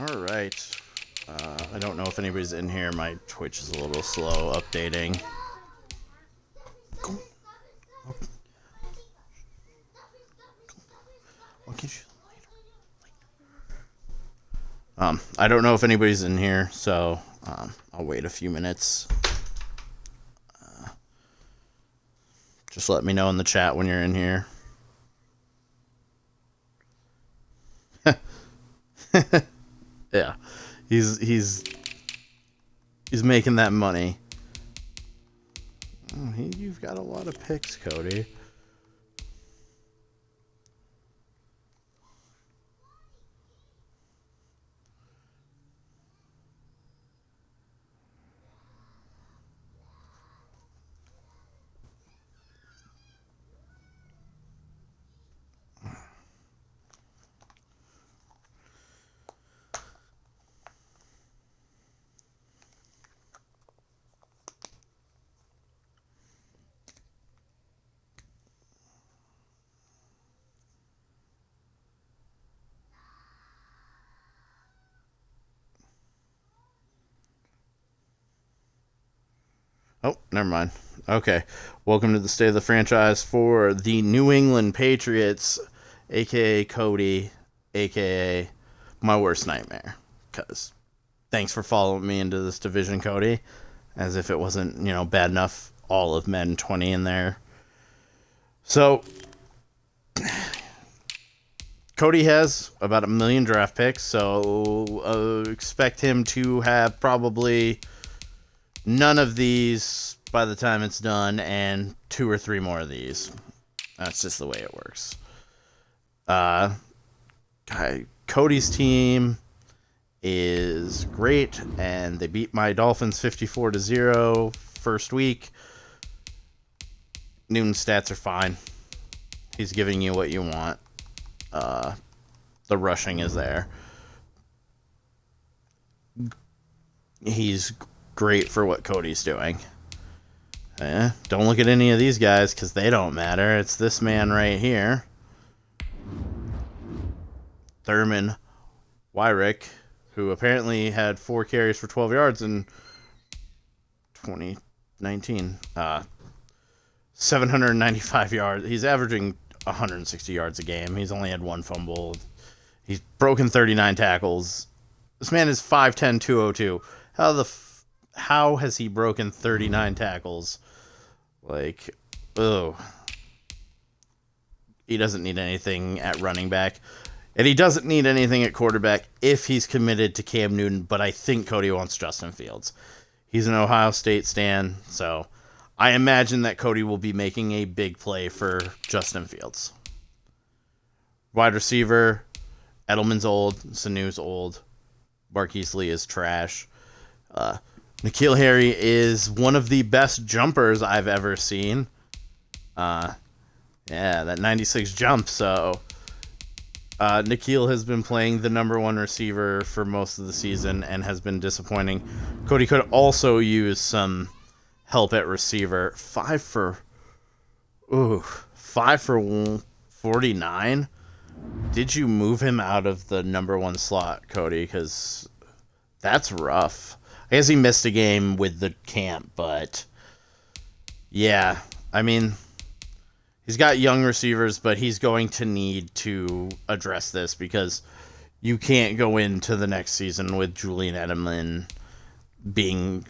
Alright. I don't know if anybody's in here. My Twitch is a little slow updating. I don't know if anybody's in here, so I'll wait a few minutes. Just let me know in the chat when you're in here. Yeah, he's making that money. Oh, you've got a lot of picks, Cody. Oh, never mind. Okay. Welcome to the State of the Franchise for the New England Patriots, a.k.a. Cody, a.k.a. my worst nightmare. Because thanks for following me into this division, Cody. As if it wasn't, bad enough. All of Madden 20 in there. So, Cody has about 1 million draft picks, so expect him to have probably none of these by the time it's done, and 2 or 3 more of these. That's just the way it works. Cody's team is great, and they beat my Dolphins 54-0 first week. Newton's stats are fine. He's giving you what you want. The rushing is there. He's great for what Cody's doing. Don't look at any of these guys because they don't matter. It's this man right here. Thurman Wyrick, who apparently had 4 carries for 12 yards in 2019. 795 yards. He's averaging 160 yards a game. He's only had 1 fumble. He's broken 39 tackles. This man is 5'10", 202. How has he broken 39 tackles? He doesn't need anything at running back. And he doesn't need anything at quarterback if he's committed to Cam Newton, but I think Cody wants Justin Fields. He's an Ohio State stan, so I imagine that Cody will be making a big play for Justin Fields. Wide receiver, Edelman's old, Sanu's old, Marquise Lee is trash. N'Keal Harry is one of the best jumpers I've ever seen. That 96 jump, so N'Keal has been playing the number 1 receiver for most of the season and has been disappointing. Cody could also use some help at receiver. 5 for 49? Did you move him out of the number 1 slot, Cody? Because that's rough. I guess he missed a game with the camp, but yeah, I mean, he's got young receivers, but he's going to need to address this because you can't go into the next season with Julian Edelman being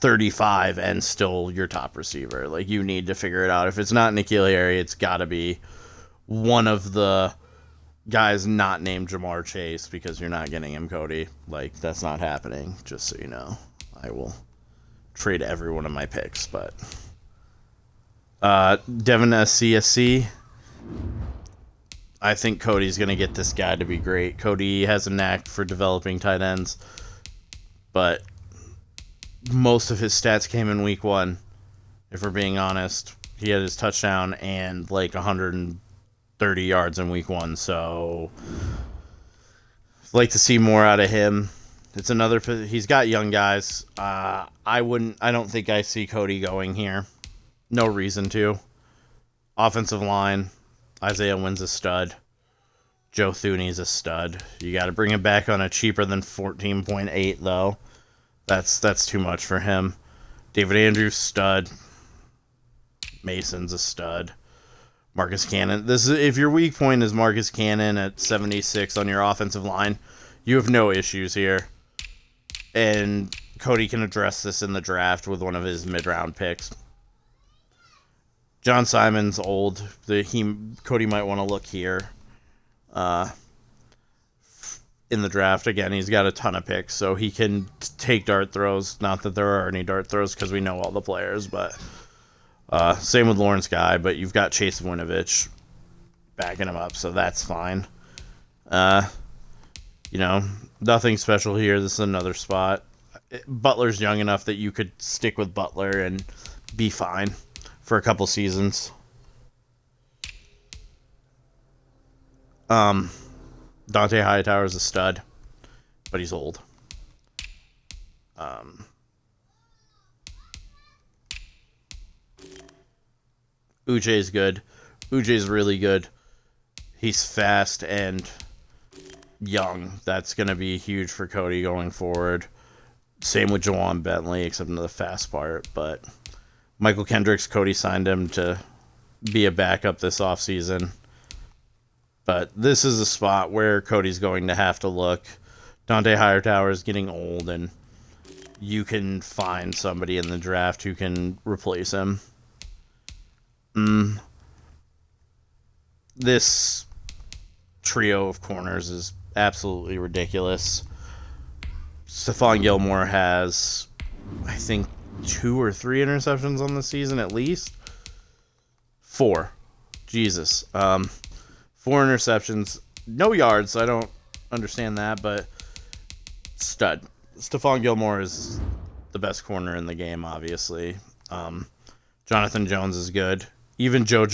35 and still your top receiver. You need to figure it out. If it's not N'Keal Harry, it's got to be one of the guys not named Jamar Chase, because you're not getting him, Cody. That's not happening, just so you know. I will trade every one of my picks, but Devin CSC, I think Cody's going to get this guy to be great. Cody has a knack for developing tight ends, but most of his stats came in week 1. If we're being honest, he had his touchdown and 130 yards in week 1, so I'd like to see more out of him. He's got young guys. I don't think I see Cody going here. No reason to. Offensive line, Isaiah Wynn's a stud. Joe Thuney's a stud. You got to bring him back on a cheaper than 14.8 though. That's too much for him. David Andrews, stud. Mason's a stud. Marcus Cannon. This is, if your weak point is Marcus Cannon at 76 on your offensive line, you have no issues here. And Cody can address this in the draft with one of his mid-round picks. John Simon's old. Cody might want to look here in the draft. Again, he's got a ton of picks, so he can take dart throws. Not that there are any dart throws because we know all the players, but same with Lawrence Guy, but you've got Chase Winovich backing him up, so that's fine. Nothing special here. This is another spot. Butler's young enough that you could stick with Butler and be fine for a couple seasons. Dante Hightower's a stud, but he's old. Ujay's good. Ujay's really good. He's fast and young. That's going to be huge for Cody going forward. Same with Jawan Bentley, except in the fast part. But Michael Kendricks, Cody signed him to be a backup this offseason. But this is a spot where Cody's going to have to look. Dante Hightower is getting old, and you can find somebody in the draft who can replace him. This trio of corners is absolutely ridiculous. Stephon Gilmore has, I think, 2 or 3 interceptions on the season at least. 4. Jesus. 4 interceptions. No yards. I don't understand that, but stud. Stephon Gilmore is the best corner in the game, obviously. Jonathan Jones is good. Even Joe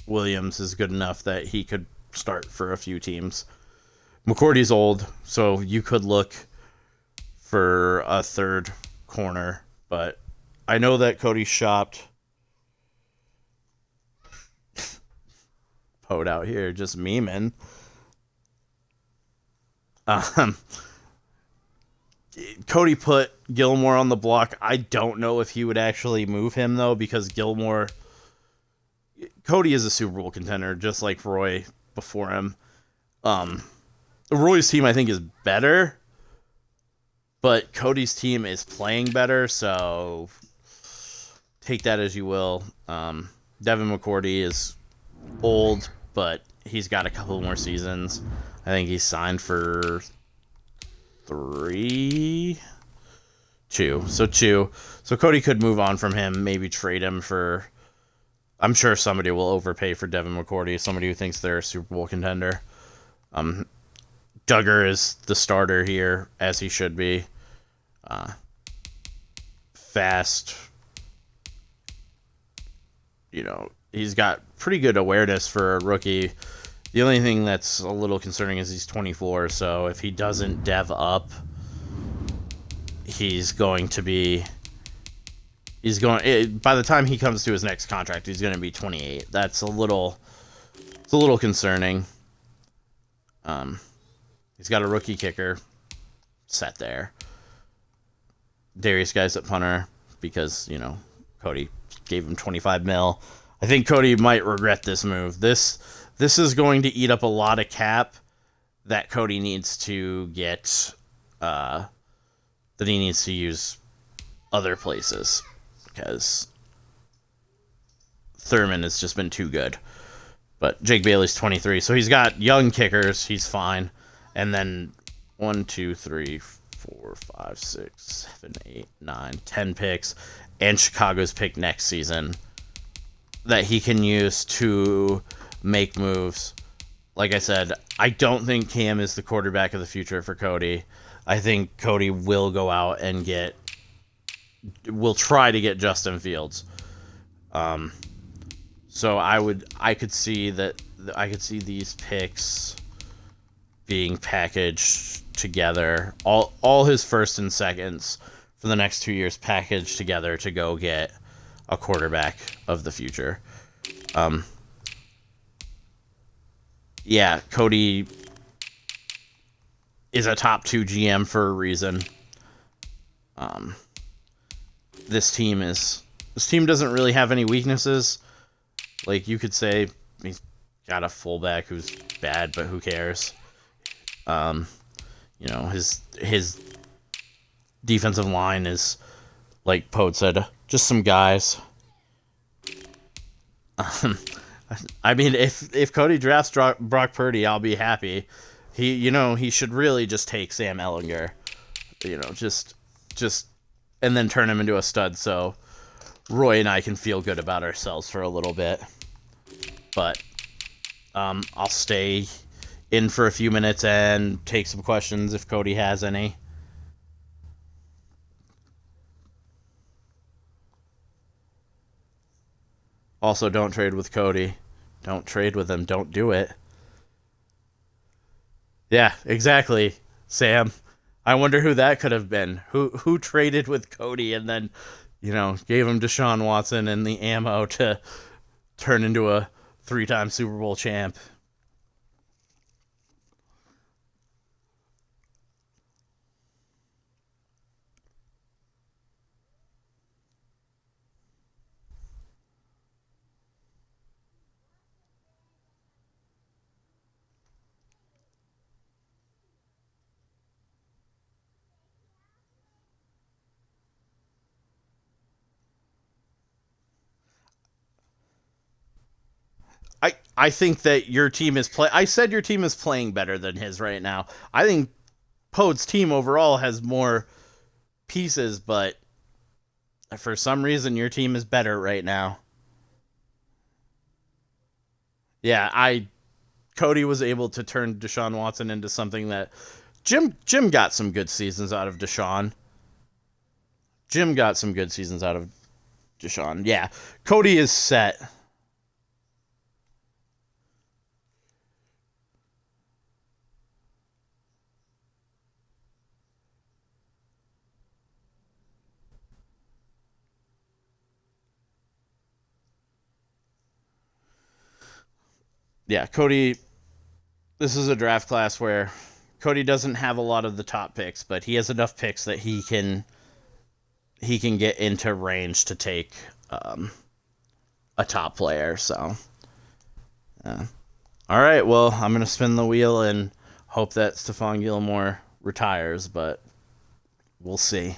Williams is good enough that he could start for a few teams. McCourty's old, so you could look for a third corner, but I know that Cody shopped Poed out here just memeing. Cody put Gilmore on the block. I don't know if he would actually move him, though, because Cody is a Super Bowl contender, just like Roy before him. Roy's team, I think, is better, but Cody's team is playing better, so take that as you will. Devin McCourty is old, but he's got a couple more seasons. I think he's signed for 2. So Cody could move on from him, maybe trade him for... I'm sure somebody will overpay for Devin McCourty, somebody who thinks they're a Super Bowl contender. Duggar is the starter here, as he should be. Fast. He's got pretty good awareness for a rookie. The only thing that's a little concerning is he's 24, so if he doesn't dev up, by the time he comes to his next contract, he's going to be 28. It's a little concerning. He's got a rookie kicker set there. Darius Guice at punter because, Cody gave him $25 million. I think Cody might regret this move. This is going to eat up a lot of cap that Cody needs to get, that he needs to use other places, because Thurman has just been too good. But Jake Bailey's 23, so he's got young kickers. He's fine. And then 1, 2, 3, 4, 5, 6, 7, 8, 9, 10 picks, and Chicago's pick next season that he can use to make moves. Like I said, I don't think Cam is the quarterback of the future for Cody. I think Cody will go out and will try to get Justin Fields. So I could see these picks being packaged together, all his first and seconds for the next 2 years packaged together to go get a quarterback of the future. yeah, Cody is a top 2 GM for a reason. Um, this team doesn't really have any weaknesses. Like you could say, he's got a fullback who's bad, but who cares? Um, his defensive line is, like Poe said, just some guys. Um, I mean, if Cody drafts Brock Purdy, I'll be happy. He should really just take Sam Ehlinger. Just and then turn him into a stud. So Roy and I can feel good about ourselves for a little bit. But I'll stay in for a few minutes and take some questions if Cody has any. Also, don't trade with Cody. Don't trade with him. Don't do it. Yeah, exactly, Sam. I wonder who that could have been. Who traded with Cody and then, gave him Deshaun Watson and the ammo to turn into a 3-time Super Bowl champ. I think that your team is play. I said your team is playing better than his right now. I think Pode's team overall has more pieces, but for some reason your team is better right now. Yeah, I Cody was able to turn Deshaun Watson into something that Jim got some good seasons out of Deshaun. Jim got some good seasons out of Deshaun. Yeah, Cody is set. Yeah, Cody. This is a draft class where Cody doesn't have a lot of the top picks, but he has enough picks that he can get into range to take a top player. So, all right. Well, I'm gonna spin the wheel and hope that Stephon Gilmore retires, but we'll see.